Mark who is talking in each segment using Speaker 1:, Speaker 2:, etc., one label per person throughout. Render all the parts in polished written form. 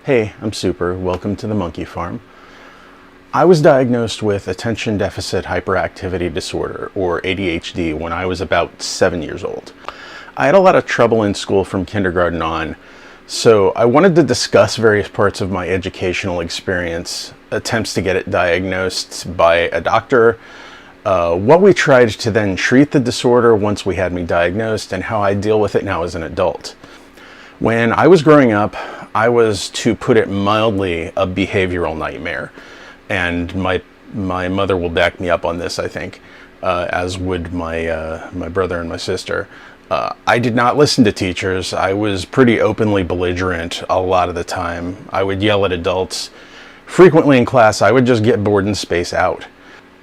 Speaker 1: Hey, I'm Super. Welcome to the Monkey Farm. I was diagnosed with attention deficit hyperactivity disorder, or ADHD, when I was about 7 years old. I had a lot of trouble in school from kindergarten on, so I wanted to discuss various parts of my educational experience, attempts to get it diagnosed by a doctor, what we tried to then treat the disorder once we had me diagnosed, and how I deal with it now as an adult. When I was growing up, I was, to put it mildly, a behavioral nightmare. And my mother will back me up on this, I think, as would my brother and my sister. I did not listen to teachers. I was pretty openly belligerent a lot of the time. I would yell at adults. Frequently in class, I would just get bored and space out.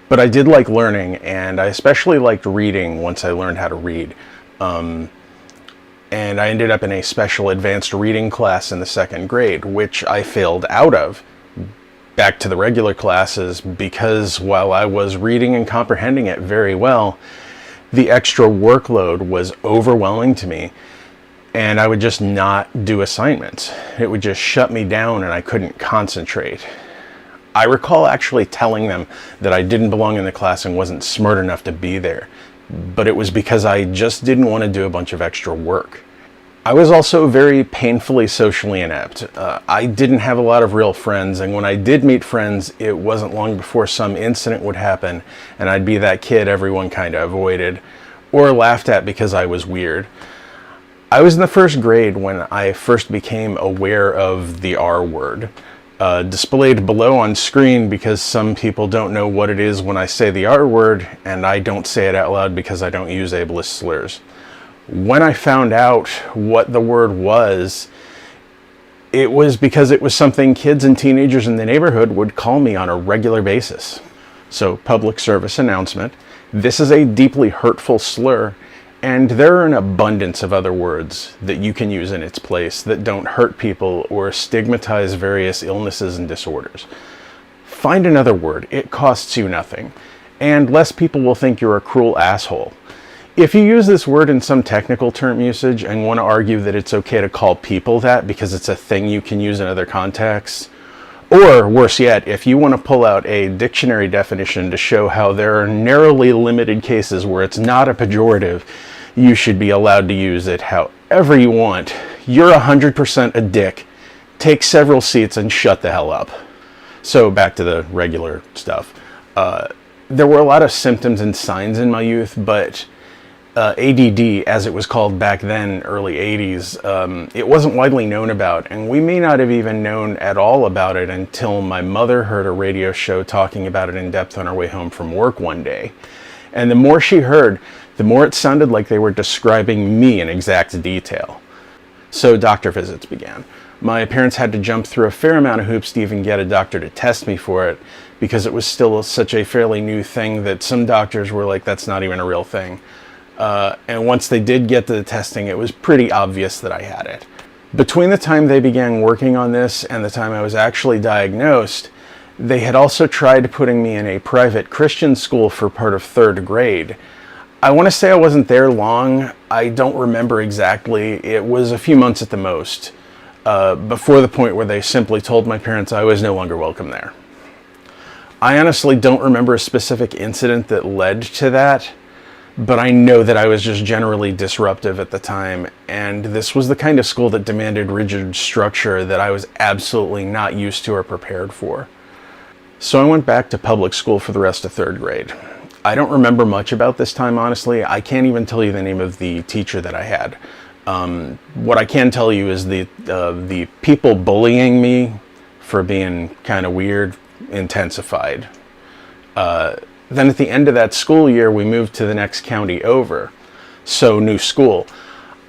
Speaker 1: But I did like learning, and I especially liked reading once I learned how to read. And I ended up in a special advanced reading class in the 2nd grade, which I failed out of back to the regular classes because while I was reading and comprehending it very well, the extra workload was overwhelming to me, and I would just not do assignments. It would just shut me down and I couldn't concentrate. I recall actually telling them that I didn't belong in the class and wasn't smart enough to be there, but it was because I just didn't want to do a bunch of extra work. I was also very painfully socially inept. I didn't have a lot of real friends, and when I did meet friends, it wasn't long before some incident would happen, and I'd be that kid everyone kind of avoided, or laughed at because I was weird. I was in the 1st grade when I first became aware of the R word. Displayed below on screen because some people don't know what it is when I say the R word, and I don't say it out loud because I don't use ableist slurs. When I found out what the word was, it was because it was something kids and teenagers in the neighborhood would call me on a regular basis. So, public service announcement. This is a deeply hurtful slur, and there are an abundance of other words that you can use in its place that don't hurt people or stigmatize various illnesses and disorders. Find another word. It costs you nothing, and less people will think you're a cruel asshole. If you use this word in some technical term usage and want to argue that it's okay to call people that because it's a thing you can use in other contexts, or worse yet, if you want to pull out a dictionary definition to show how there are narrowly limited cases where it's not a pejorative, you should be allowed to use it however you want. You're 100% a dick. Take several seats and shut the hell up. So back to the regular stuff. There were a lot of symptoms and signs in my youth, but ADD, as it was called back then, early 80s, it wasn't widely known about, and we may not have even known at all about it until my mother heard a radio show talking about it in depth on her way home from work one day. And the more she heard, the more it sounded like they were describing me in exact detail. So doctor visits began. My parents had to jump through a fair amount of hoops to even get a doctor to test me for it, because it was still such a fairly new thing that some doctors were like, that's not even a real thing. And once they did get to the testing, it was pretty obvious that I had it. Between the time they began working on this and the time I was actually diagnosed, they had also tried putting me in a private Christian school for part of 3rd grade. I want to say I wasn't there long. I don't remember exactly. It was a few months at the most, before the point where they simply told my parents I was no longer welcome there. I honestly don't remember a specific incident that led to that, but I know that I was just generally disruptive at the time, and this was the kind of school that demanded rigid structure that I was absolutely not used to or prepared for. So I went back to public school for the rest of 3rd grade. I don't remember much about this time, honestly. I can't even tell you the name of the teacher that I had. What I can tell you is the people bullying me for being kind of weird intensified. Then at the end of that school year, we moved to the next county over. So new school.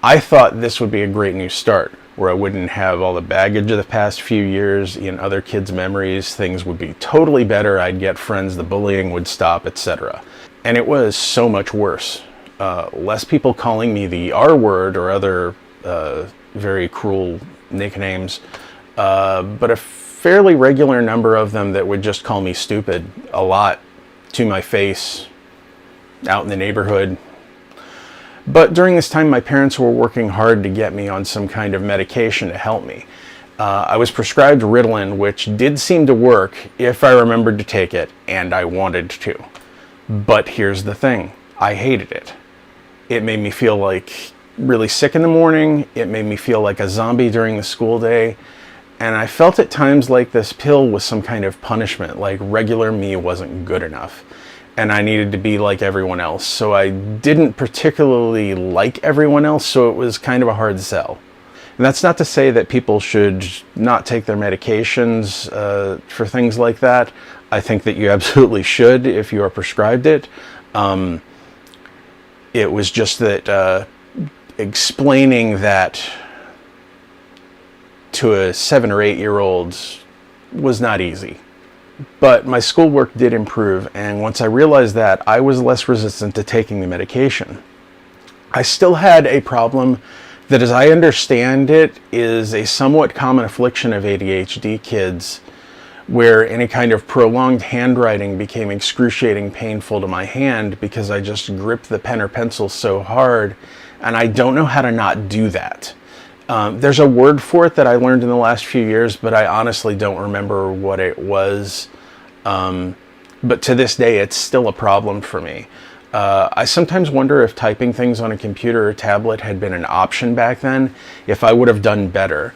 Speaker 1: I thought this would be a great new start, where I wouldn't have all the baggage of the past few years in other kids' memories. Things would be totally better. I'd get friends, the bullying would stop, etc. And it was so much worse. Less people calling me the R word or other very cruel nicknames, but a fairly regular number of them that would just call me stupid a lot to my face, out in the neighborhood. But during this time, my parents were working hard to get me on some kind of medication to help me. I was prescribed Ritalin, which did seem to work if I remembered to take it, and I wanted to. But here's the thing, I hated it. It made me feel like really sick in the morning, it made me feel like a zombie during the school day, and I felt at times like this pill was some kind of punishment, like regular me wasn't good enough, and I needed to be like everyone else. So I didn't particularly like everyone else, so it was kind of a hard sell. And that's not to say that people should not take their medications for things like that. I think that you absolutely should if you are prescribed it. It was just that explaining that to a 7 or 8 year old was not easy. But my schoolwork did improve, and once I realized that, I was less resistant to taking the medication. I still had a problem that, as I understand it, is a somewhat common affliction of ADHD kids, where any kind of prolonged handwriting became excruciating painful to my hand because I just gripped the pen or pencil so hard, and I don't know how to not do that. There's a word for it that I learned in the last few years, but I honestly don't remember what it was. But to this day, it's still a problem for me. I sometimes wonder if typing things on a computer or tablet had been an option back then, if I would have done better.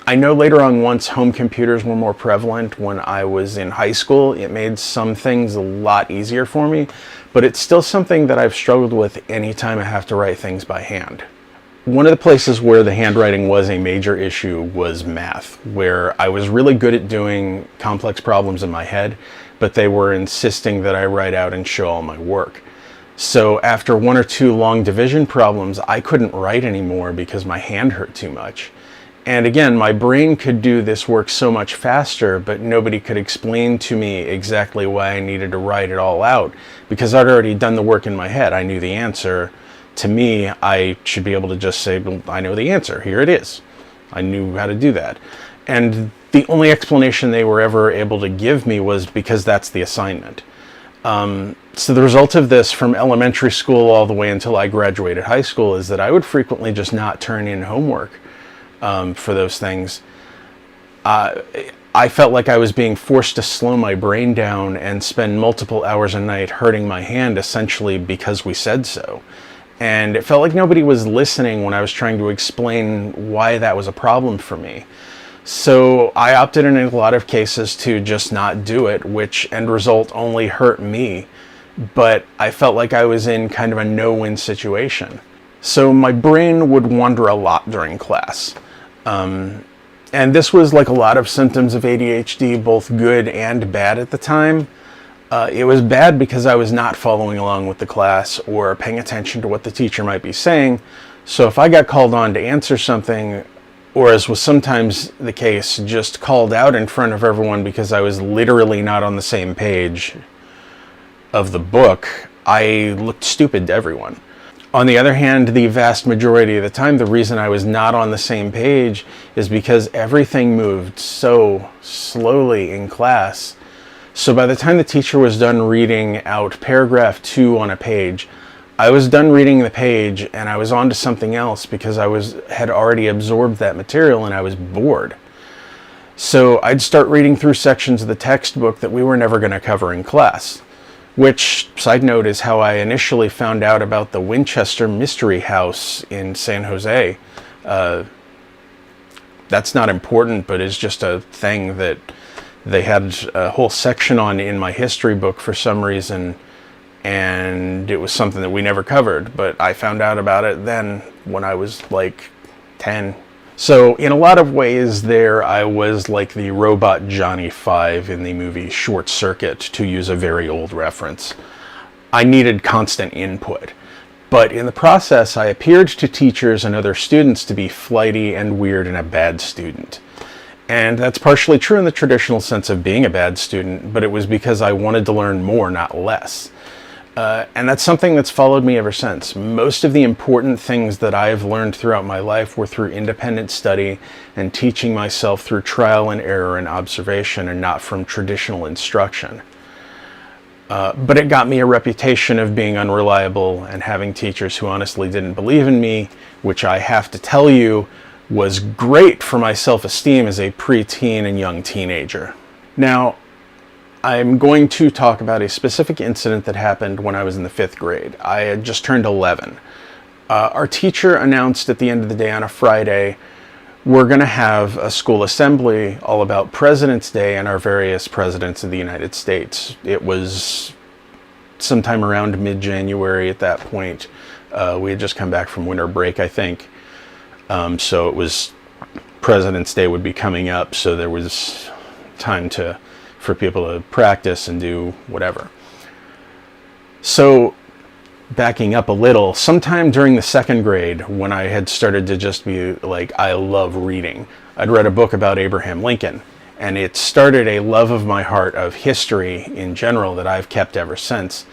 Speaker 1: I know later on, once home computers were more prevalent when I was in high school, it made some things a lot easier for me, but it's still something that I've struggled with anytime I have to write things by hand. One of the places where the handwriting was a major issue was math, where I was really good at doing complex problems in my head, but they were insisting that I write out and show all my work. So after 1 or 2 long division problems, I couldn't write anymore because my hand hurt too much. And again, my brain could do this work so much faster, but nobody could explain to me exactly why I needed to write it all out, because I'd already done the work in my head. I knew the answer. To me, I should be able to just say, well, I know the answer. Here it is. I knew how to do that. And the only explanation they were ever able to give me was because that's the assignment. So the result of this from elementary school all the way until I graduated high school is that I would frequently just not turn in homework for those things. I felt like I was being forced to slow my brain down and spend multiple hours a night hurting my hand, essentially because we said so. And it felt like nobody was listening when I was trying to explain why that was a problem for me. So I opted in a lot of cases to just not do it, which end result only hurt me. But I felt like I was in kind of a no-win situation. So my brain would wander a lot during class. And this was like a lot of symptoms of ADHD, both good and bad at the time. It was bad because I was not following along with the class or paying attention to what the teacher might be saying. So if I got called on to answer something, or as was sometimes the case, just called out in front of everyone because I was literally not on the same page of the book, I looked stupid to everyone. On the other hand, the vast majority of the time, the reason I was not on the same page is because everything moved so slowly in class. So by the time the teacher was done reading out paragraph 2 on a page, I was done reading the page and I was on to something else because I had already absorbed that material and I was bored. So I'd start reading through sections of the textbook that we were never going to cover in class. Which, side note, is how I initially found out about the Winchester Mystery House in San Jose. That's not important, but it's just a thing that they had a whole section on in my history book for some reason, and it was something that we never covered, but I found out about it then when I was like 10. So in a lot of ways there, I was like the robot Johnny Five in the movie Short Circuit, to use a very old reference. I needed constant input. But in the process, I appeared to teachers and other students to be flighty and weird and a bad student. And that's partially true in the traditional sense of being a bad student, but it was because I wanted to learn more, not less. And that's something that's followed me ever since. Most of the important things that I've learned throughout my life were through independent study and teaching myself through trial and error and observation, and not from traditional instruction. But it got me a reputation of being unreliable and having teachers who honestly didn't believe in me, which I have to tell you was great for my self-esteem as a preteen and young teenager. Now, I'm going to talk about a specific incident that happened when I was in the 5th grade. I had just turned 11. Our teacher announced at the end of the day on a Friday, we're going to have a school assembly all about President's Day and our various presidents of the United States. It was sometime around mid-January at that point. We had just come back from winter break, I think. So it was President's Day would be coming up, so there was time for people to practice and do whatever. So backing up a little, sometime during the 2nd grade, when I had started to just be like, I love reading, I'd read a book about Abraham Lincoln, and it started a love of my heart of history in general that I've kept ever since.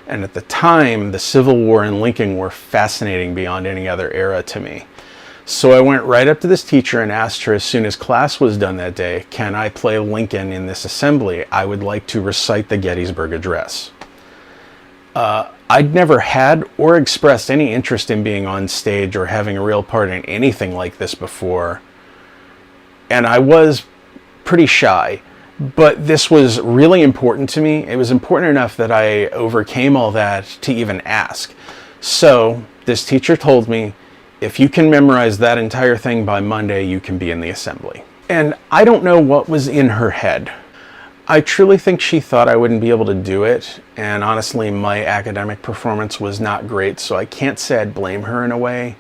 Speaker 1: And at the time, the Civil War and Lincoln were fascinating beyond any other era to me. So I went right up to this teacher and asked her as soon as class was done that day, can I play Lincoln in this assembly? I would like to recite the Gettysburg Address. I'd never had or expressed any interest in being on stage or having a real part in anything like this before. And I was pretty shy, but this was really important to me. It was important enough that I overcame all that to even ask. So this teacher told me, if you can memorize that entire thing by Monday, you can be in the assembly. And I don't know what was in her head. I truly think she thought I wouldn't be able to do it, and honestly, my academic performance was not great, so I can't say I'd blame her in a way.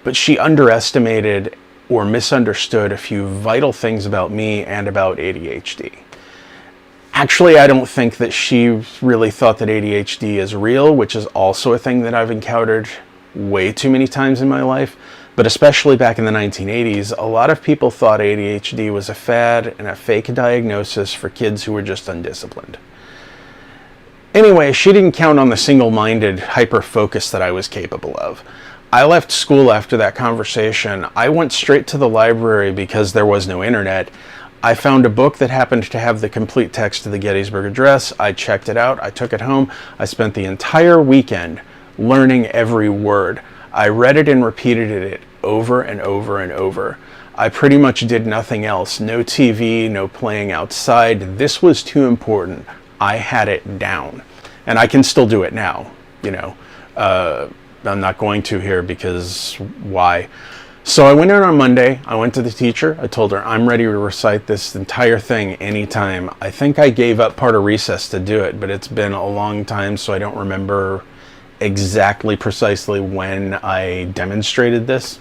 Speaker 1: But she underestimated or misunderstood a few vital things about me and about ADHD. Actually, I don't think that she really thought that ADHD is real, which is also a thing that I've encountered way too many times in my life. But especially back in the 1980s, a lot of people thought ADHD was a fad and a fake diagnosis for kids who were just undisciplined. Anyway, she didn't count on the single-minded hyper-focus that I was capable of. I left school after that conversation. I went straight to the library because there was no internet. I found a book that happened to have the complete text of the Gettysburg Address. I checked it out. I took it home. I spent the entire weekend learning every word. I read it and repeated it over and over and over. I pretty much did nothing else. No TV, no playing outside. This was too important. I had it down. And I can still do it now, you know. I'm not going to here because why? So I went in on Monday. I went to the teacher. I told her I'm ready to recite this entire thing anytime. I think I gave up part of recess to do it, but it's been a long time, so I don't remember exactly precisely when I demonstrated this.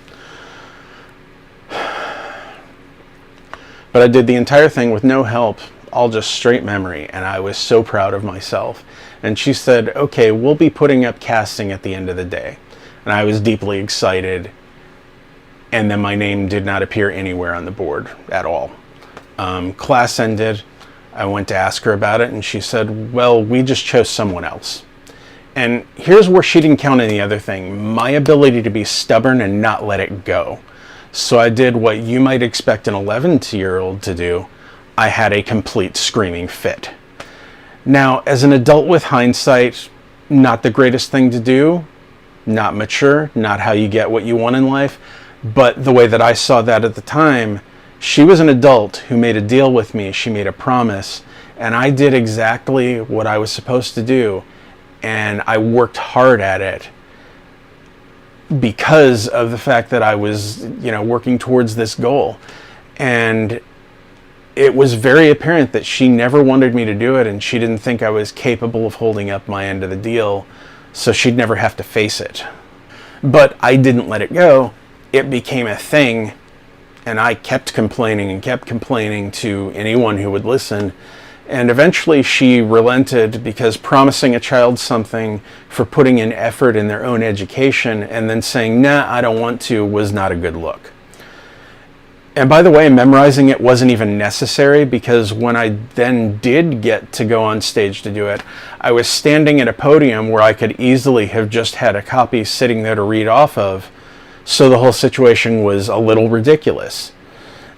Speaker 1: But I did the entire thing with no help, all just straight memory, and I was so proud of myself. And she said, okay, we'll be putting up casting at the end of the day. And I was deeply excited, and then my name did not appear anywhere on the board at all. Class ended. I went to ask her about it, and she said, well, we just chose someone else. And here's where she didn't count any other thing, my ability to be stubborn and not let it go. So I did what you might expect an 11-year-old to do. I had a complete screaming fit. Now, as an adult with hindsight, not the greatest thing to do, not mature, not how you get what you want in life, but the way that I saw that at the time, she was an adult who made a deal with me, she made a promise, and I did exactly what I was supposed to do. And I worked hard at it because of the fact that I was, working towards this goal. And it was very apparent that she never wanted me to do it, and she didn't think I was capable of holding up my end of the deal, so she'd never have to face it. But I didn't let it go. It became a thing, and I kept complaining to anyone who would listen. And eventually she relented because promising a child something for putting in effort in their own education and then saying, nah, I don't want to, was not a good look. And by the way, memorizing it wasn't even necessary because when I then did get to go on stage to do it, I was standing at a podium where I could easily have just had a copy sitting there to read off of. So the whole situation was a little ridiculous.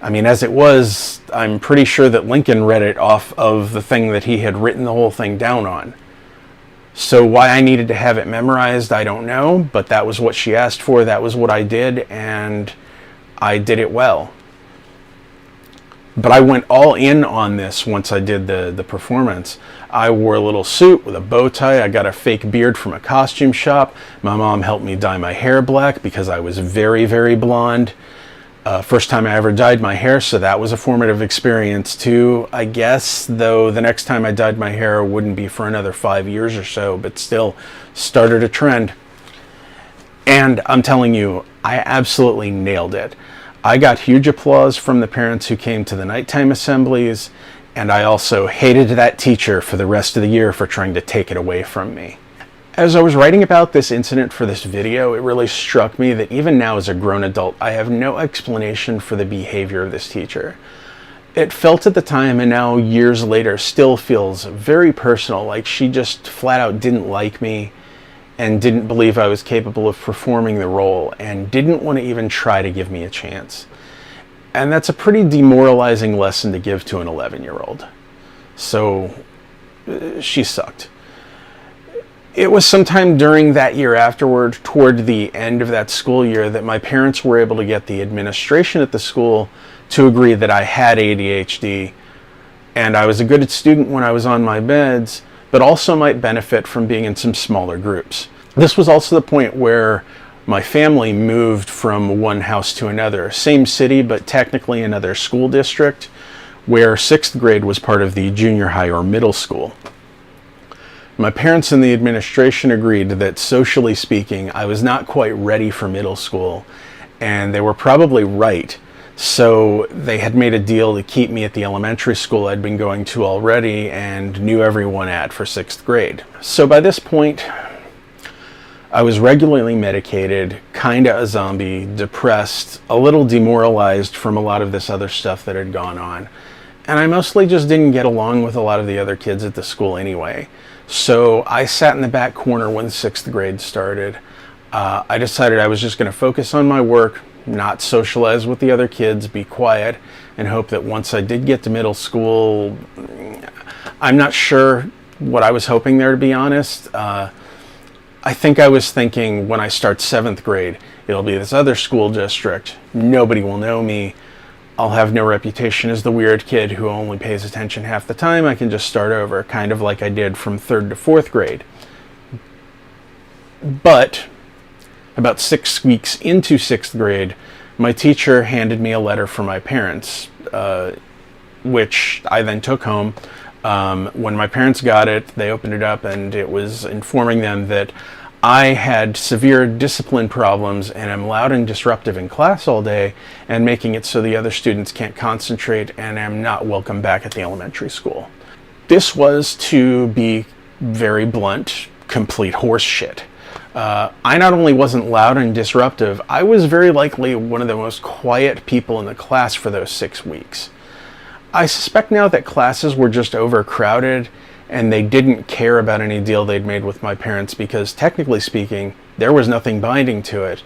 Speaker 1: I mean, as it was, I'm pretty sure that Lincoln read it off of the thing that he had written the whole thing down on. So why I needed to have it memorized, I don't know, but that was what she asked for. That was what I did, and I did it well. But I went all in on this once I did the performance. I wore a little suit with a bow tie. I got a fake beard from a costume shop. My mom helped me dye my hair black because I was very, very blonde. First time I ever dyed my hair, so that was a formative experience too, I guess, though the next time I dyed my hair wouldn't be for another 5 years or so, but still started a trend. And I'm telling you, I absolutely nailed it. I got huge applause from the parents who came to the nighttime assemblies, and I also hated that teacher for the rest of the year for trying to take it away from me. As I was writing about this incident for this video, it really struck me that even now as a grown adult, I have no explanation for the behavior of this teacher. It felt at the time, and now years later still feels very personal, like she just flat out didn't like me and didn't believe I was capable of performing the role and didn't want to even try to give me a chance. And that's a pretty demoralizing lesson to give to an 11-year-old. So she sucked. It was sometime during that year afterward, toward the end of that school year, that my parents were able to get the administration at the school to agree that I had ADHD, and I was a good student when I was on my meds, but also might benefit from being in some smaller groups. This was also the point where my family moved from one house to another, same city, but technically another school district, where 6th grade was part of the junior high or middle school. My parents and the administration agreed that, socially speaking, I was not quite ready for middle school, and they were probably right. So they had made a deal to keep me at the elementary school I'd been going to already and knew everyone at for 6th grade. So by this point, I was regularly medicated, kinda a zombie, depressed, a little demoralized from a lot of this other stuff that had gone on. And I mostly just didn't get along with a lot of the other kids at the school anyway. So I sat in the back corner when 6th grade started. I decided I was just going to focus on my work, not socialize with the other kids, be quiet, and hope that once I did get to middle school, I'm not sure what I was hoping there, to be honest. I think I was thinking when I start 7th grade, it'll be this other school district. Nobody will know me. I'll have no reputation as the weird kid who only pays attention half the time. I can just start over, kind of like I did from 3rd to 4th grade. But about 6 weeks into 6th grade, my teacher handed me a letter from my parents, which I then took home. When my parents got it, they opened it up, and it was informing them that I had severe discipline problems and am loud and disruptive in class all day and making it so the other students can't concentrate and am not welcome back at the elementary school. This was, to be very blunt, complete horse shit. I not only wasn't loud and disruptive, I was very likely one of the most quiet people in the class for those 6 weeks. I suspect now that classes were just overcrowded and they didn't care about any deal they'd made with my parents because, technically speaking, there was nothing binding to it.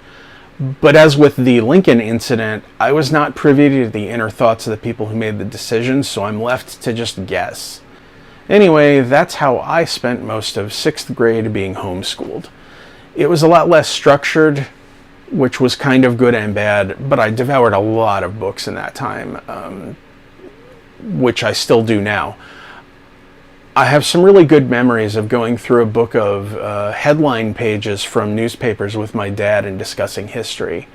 Speaker 1: But as with the Lincoln incident, I was not privy to the inner thoughts of the people who made the decision, so I'm left to just guess. Anyway, that's how I spent most of 6th grade being homeschooled. It was a lot less structured, which was kind of good and bad, but I devoured a lot of books in that time, which I still do now. I have some really good memories of going through a book of headline pages from newspapers with my dad and discussing history.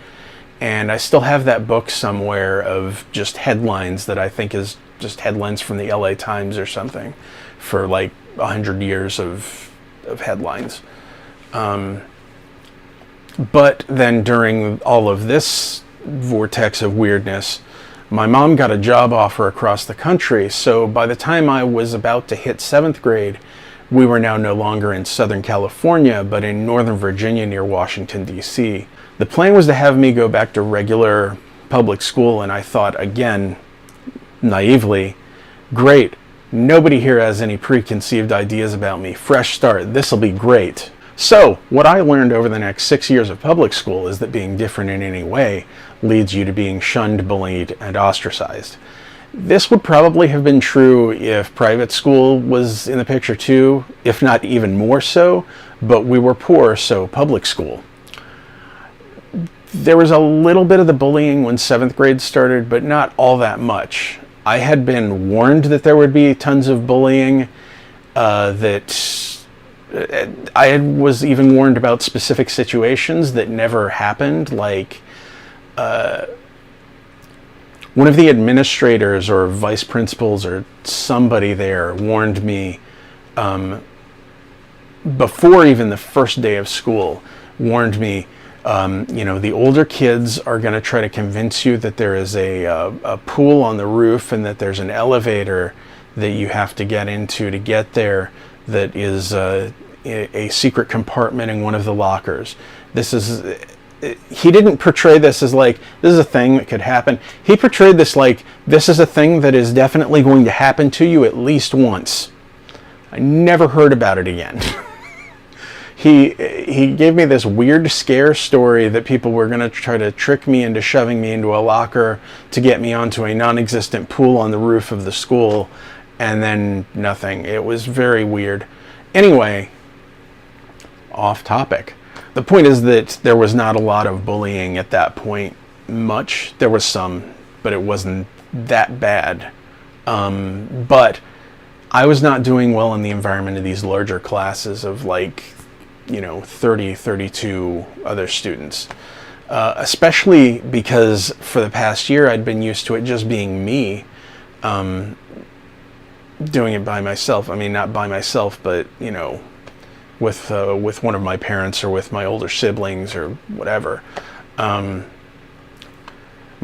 Speaker 1: And I still have that book somewhere of just headlines that I think is just headlines from the LA Times or something for like 100 years of headlines. But then during all of this vortex of weirdness, my mom got a job offer across the country, so by the time I was about to hit 7th grade, we were now no longer in Southern California, but in Northern Virginia near Washington, D.C. The plan was to have me go back to regular public school, and I thought, again, naively, great, nobody here has any preconceived ideas about me. Fresh start, this'll be great. So, what I learned over the next 6 years of public school is that being different in any way leads you to being shunned, bullied, and ostracized. This would probably have been true if private school was in the picture too, if not even more so, but we were poor, so public school. There was a little bit of the bullying when 7th grade started, but not all that much. I had been warned that there would be tons of bullying, that I was even warned about specific situations that never happened, like one of the administrators or vice principals or somebody there warned me before even the first day of school, warned me, the older kids are going to try to convince you that there is a pool on the roof and that there's an elevator that you have to get into to get there that is a secret compartment in one of the lockers. He didn't portray this as like, this is a thing that could happen. He portrayed this like, this is a thing that is definitely going to happen to you at least once. I never heard about it again. He gave me this weird scare story that people were going to try to trick me into shoving me into a locker to get me onto a non-existent pool on the roof of the school, and then nothing. It was very weird. Anyway, off topic. The point is that there was not a lot of bullying at that point. Much. There was some, but it wasn't that bad. But I was not doing well in the environment of these larger classes of 30, 32 other students. Especially because for the past year I'd been used to it just being me, doing it by myself. I mean, not by myself, but, with one of my parents or with my older siblings or whatever. My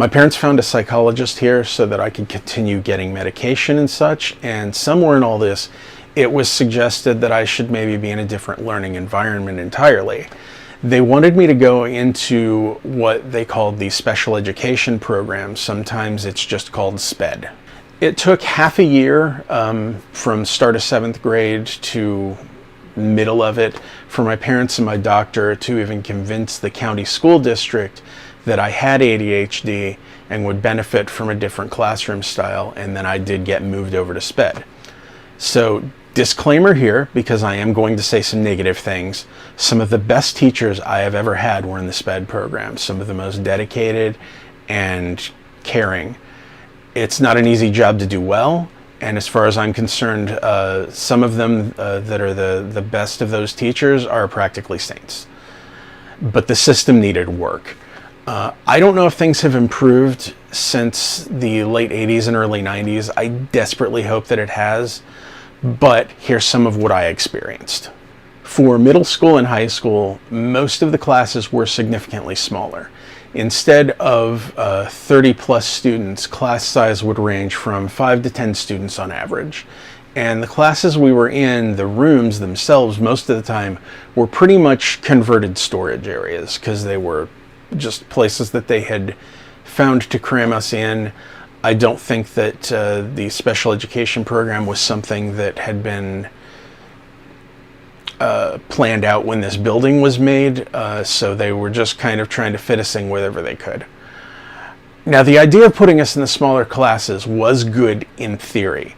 Speaker 1: parents found a psychologist here so that I could continue getting medication and such, and somewhere in all this, it was suggested that I should maybe be in a different learning environment entirely. They wanted me to go into what they called the special education program. Sometimes it's just called SPED. It took half a year from start of 7th grade to middle of it for my parents and my doctor to even convince the county school district that I had ADHD and would benefit from a different classroom style, and then I did get moved over to SPED. So, disclaimer here, because I am going to say some negative things. Some of the best teachers I have ever had were in the SPED program, some of the most dedicated and caring. It's not an easy job to do well, and as far as I'm concerned, some of them that are the best of those teachers are practically saints. But the system needed work. I don't know if things have improved since the late 80s and early 90s. I desperately hope that it has, but here's some of what I experienced. For middle school and high school, most of the classes were significantly smaller. Instead of 30 plus students, class size would range from 5 to 10 students on average. And the classes we were in, the rooms themselves, most of the time, were pretty much converted storage areas because they were just places that they had found to cram us in. I don't think that the special education program was something that had been planned out when this building was made, so they were just kind of trying to fit us in wherever they could. Now, the idea of putting us in the smaller classes was good in theory.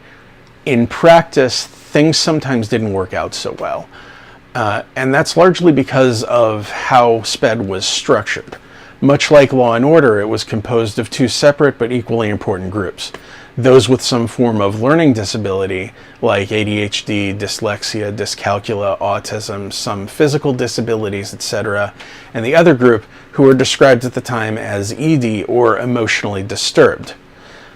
Speaker 1: In practice, things sometimes didn't work out so well, and that's largely because of how SPED was structured. Much like Law and Order, it was composed of two separate but equally important groups. Those with some form of learning disability, like ADHD, dyslexia, dyscalculia, autism, some physical disabilities, etc., and the other group who were described at the time as ED, or emotionally disturbed.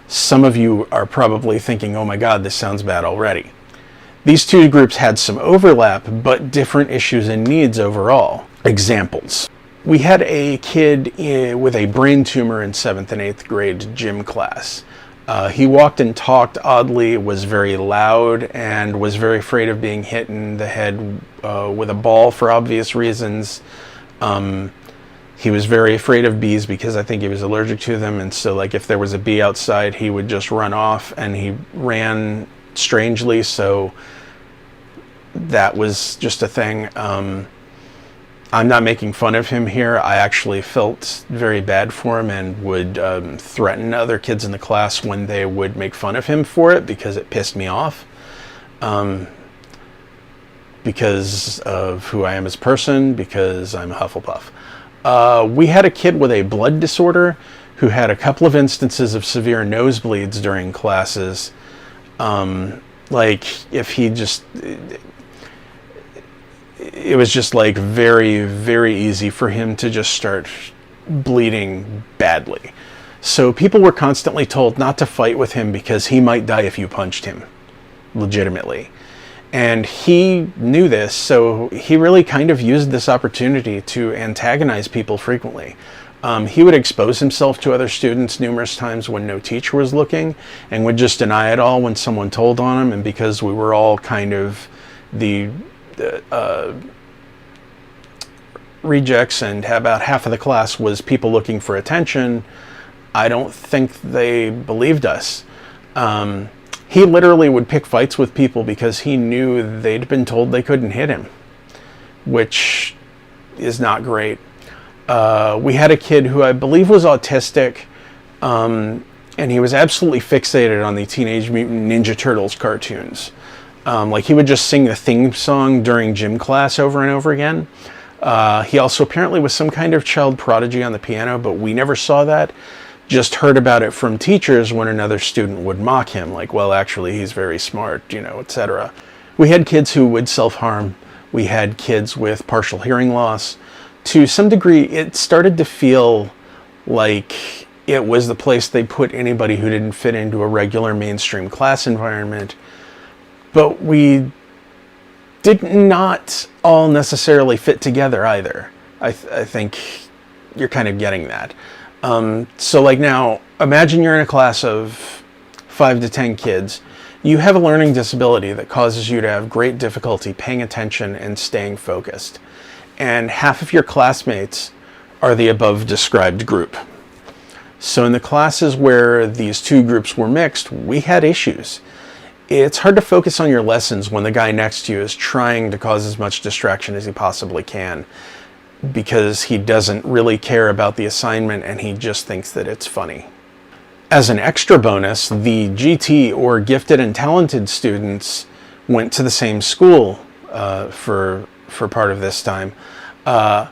Speaker 1: Some of you are probably thinking, oh my god, this sounds bad already. These two groups had some overlap, but different issues and needs overall. Examples. We had a kid with a brain tumor in 7th and 8th grade gym class. He walked and talked oddly, was very loud, and was very afraid of being hit in the head with a ball for obvious reasons. He was very afraid of bees because I think he was allergic to them, and so if there was a bee outside, he would just run off, and he ran strangely, so that was just a thing. I'm not making fun of him here. I actually felt very bad for him and would threaten other kids in the class when they would make fun of him for it, because it pissed me off. Because of who I am as a person, because I'm a Hufflepuff. We had a kid with a blood disorder who had a couple of instances of severe nosebleeds during classes. Like, if he just... It was just like very, very easy for him to just start bleeding badly. So people were constantly told not to fight with him because he might die if you punched him, legitimately. And he knew this, so he really kind of used this opportunity to antagonize people frequently. He would expose himself to other students numerous times when no teacher was looking, and would just deny it all when someone told on him. And because we were all kind of the rejects, and about half of the class was people looking for attention, I don't think they believed us. He literally would pick fights with people because he knew they'd been told they couldn't hit him, which is not great. We had a kid who I believe was autistic, and he was absolutely fixated on the Teenage Mutant Ninja Turtles cartoons. Like, he would just sing the theme song during gym class over and over again. He also apparently was some kind of child prodigy on the piano, but we never saw that. Just heard about it from teachers when another student would mock him, like, well, actually, he's very smart, you know, etc. We had kids who would self-harm. We had kids with partial hearing loss. To some degree, it started to feel like it was the place they put anybody who didn't fit into a regular mainstream class environment. But we did not all necessarily fit together either. I think you're kind of getting that. So like, now, imagine you're in a class of 5 to 10 kids. You have a learning disability that causes you to have great difficulty paying attention and staying focused. And half of your classmates are the above described group. So in the classes where these two groups were mixed, we had issues. It's hard to focus on your lessons when the guy next to you is trying to cause as much distraction as he possibly can, because he doesn't really care about the assignment and he just thinks that it's funny. As an extra bonus, the GT, or gifted and talented students, went to the same school for part of this time. I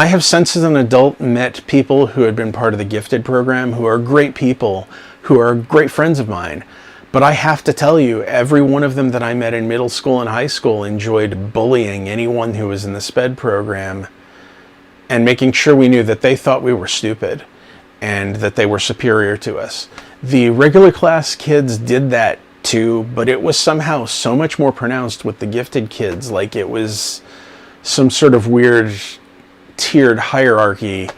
Speaker 1: have since, as an adult, met people who had been part of the gifted program who are great people, who are great friends of mine. But I have to tell you, every one of them that I met in middle school and high school enjoyed bullying anyone who was in the SPED program, and making sure we knew that they thought we were stupid and that they were superior to us. The regular class kids did that too, but it was somehow so much more pronounced with the gifted kids, like it was some sort of weird tiered hierarchy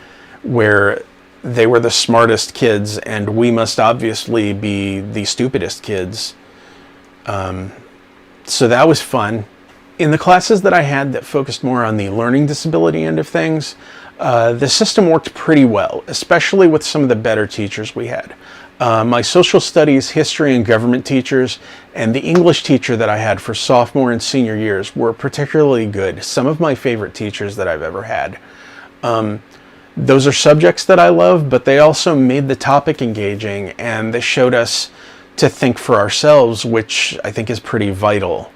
Speaker 1: where they were the smartest kids and we must obviously be the stupidest kids. So that was fun. In the classes that I had that focused more on the learning disability end of things, the system worked pretty well, especially with some of the better teachers we had. My social studies, history, and government teachers, and the English teacher that I had for sophomore and senior years were particularly good. Some of my favorite teachers that I've ever had. Those are subjects that I love, but they also made the topic engaging, and they showed us to think for ourselves, which I think is pretty vital.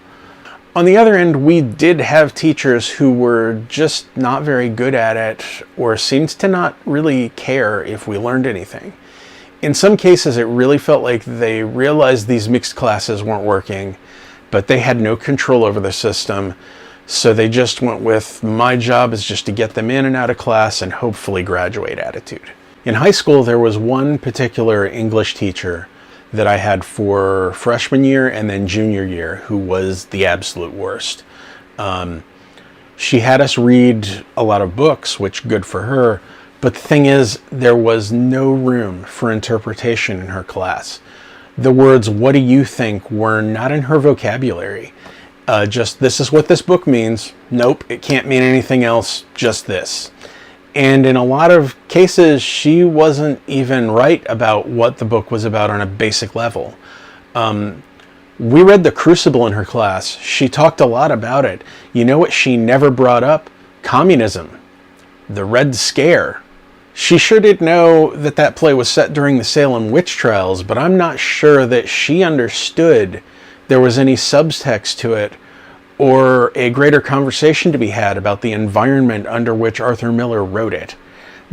Speaker 1: On the other end, we did have teachers who were just not very good at it, or seemed to not really care if we learned anything. In some cases, it really felt like they realized these mixed classes weren't working, but they had no control over the system. So they just went with, my job is just to get them in and out of class and hopefully graduate attitude. In high school, there was one particular English teacher that I had for freshman year and then junior year who was the absolute worst. She had us read a lot of books, which good for her, but the thing is, there was no room for interpretation in her class. The words, "what do you think?" were not in her vocabulary. Just, this is what this book means. Nope, it can't mean anything else, just this. And in a lot of cases, she wasn't even right about what the book was about on a basic level. We read The Crucible in her class. She talked a lot about it. You know what she never brought up? communism, the Red Scare. She sure did know that that play was set during the Salem witch trials, but I'm not sure that she understood there was any subtext to it or a greater conversation to be had about the environment under which Arthur Miller wrote it.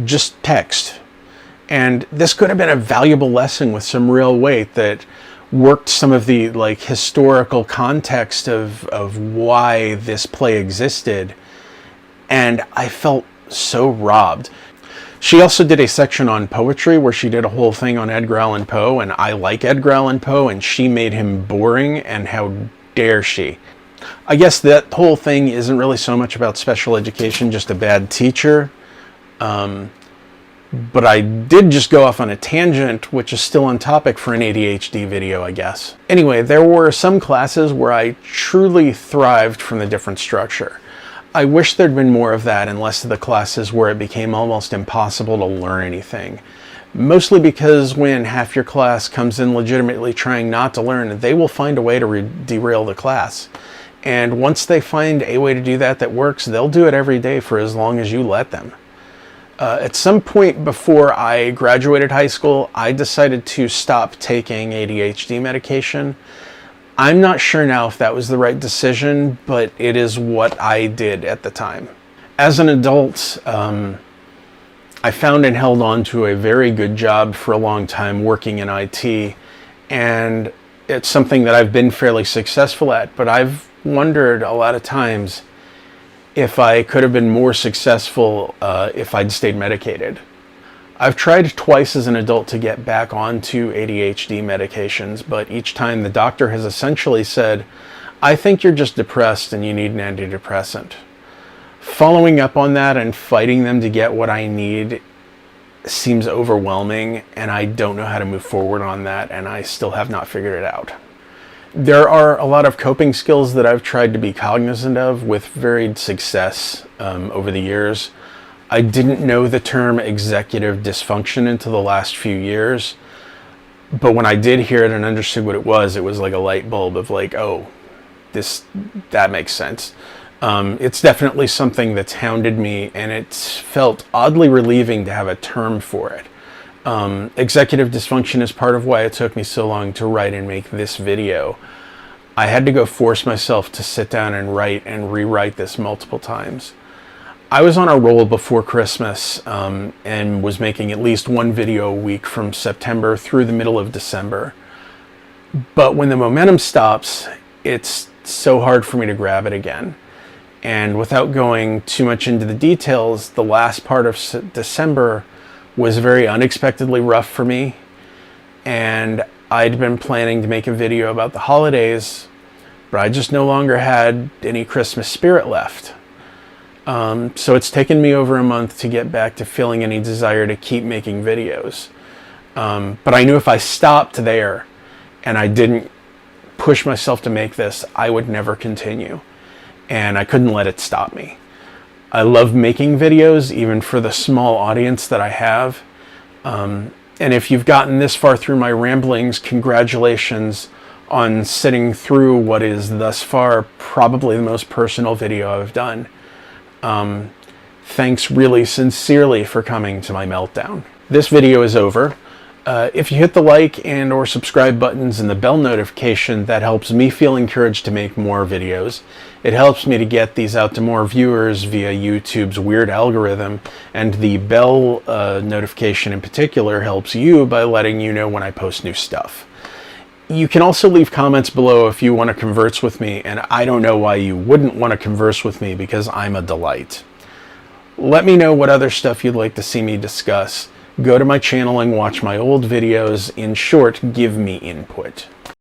Speaker 1: Just text. And this could have been a valuable lesson with some real weight that worked some of the historical context of why this play existed. And I felt so robbed. She also did a section on poetry where she did a whole thing on Edgar Allan Poe, and I like Edgar Allan Poe, and she made him boring, and how dare she? I guess that whole thing isn't really so much about special education, just a bad teacher. But I did just go off on a tangent, which is still on topic for an ADHD video, I guess. Anyway, there were some classes where I truly thrived from the different structure. I wish there'd been more of that and less of the classes where it became almost impossible to learn anything. Mostly because when half your class comes in legitimately trying not to learn, they will find a way to derail the class. And once they find a way to do that that works, they'll do it every day for as long as you let them. At some point before I graduated high school, I decided to stop taking ADHD medication. I'm not sure now if that was the right decision, but it is what I did at the time. As an adult, I found and held on to a very good job for a long time working in IT, and it's something that I've been fairly successful at, but I've wondered a lot of times if I could have been more successful if I'd stayed medicated. I've tried twice as an adult to get back onto ADHD medications, but each time the doctor has essentially said, I think you're just depressed and you need an antidepressant. Following up on that and fighting them to get what I need seems overwhelming, and I don't know how to move forward on that, and I still have not figured it out. There are a lot of coping skills that I've tried to be cognizant of with varied success over the years. I didn't know the term executive dysfunction until the last few years, but when I did hear it and understood what it was like a light bulb of oh, that makes sense. It's definitely something that's hounded me, and it's felt oddly relieving to have a term for it. Executive dysfunction is part of why it took me so long to write and make this video. I had to go force myself to sit down and write and rewrite this multiple times. I was on a roll before Christmas and was making at least one video a week from September through the middle of December. But when the momentum stops, it's so hard for me to grab it again. And without going too much into the details, the last part of December was very unexpectedly rough for me. And I'd been planning to make a video about the holidays, but I just no longer had any Christmas spirit left. So it's taken me over a month to get back to feeling any desire to keep making videos. But I knew if I stopped there and I didn't push myself to make this, I would never continue. And I couldn't let it stop me. I love making videos, even for the small audience that I have. And if you've gotten this far through my ramblings, congratulations on sitting through what is thus far probably the most personal video I've done. Thanks really sincerely for coming to my meltdown. This video is over. If you hit the like and or subscribe buttons and the bell notification, that helps me feel encouraged to make more videos. It helps me to get these out to more viewers via YouTube's weird algorithm, and the bell notification in particular helps you by letting you know when I post new stuff. You can also leave comments below if you want to converse with me, and I don't know why you wouldn't want to converse with me because I'm a delight. Let me know what other stuff you'd like to see me discuss. Go to my channel and watch my old videos. In short, give me input.